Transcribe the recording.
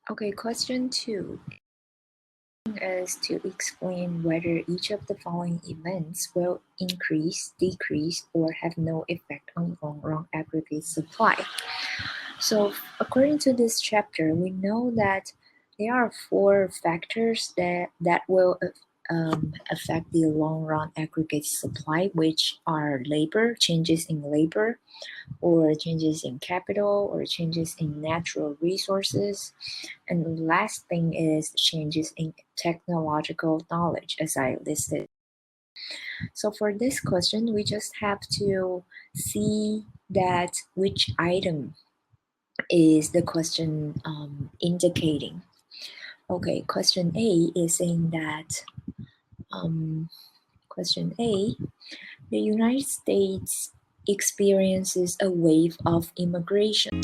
Okay, question 2 is to explain whether each of the following events will increase, decrease, or have no effect on long-run aggregate supply. So according to this chapter, we know that there are 4 factors that will affect the long-run aggregate supply, which are labor, changes in labor, or changes in capital, or changes in natural resources. And the last thing is changes in technological knowledge, as I listed. So for this question, we just have to see that which item is the question indicating. Okay, question A is saying that question A, the United States experiences a wave of immigration.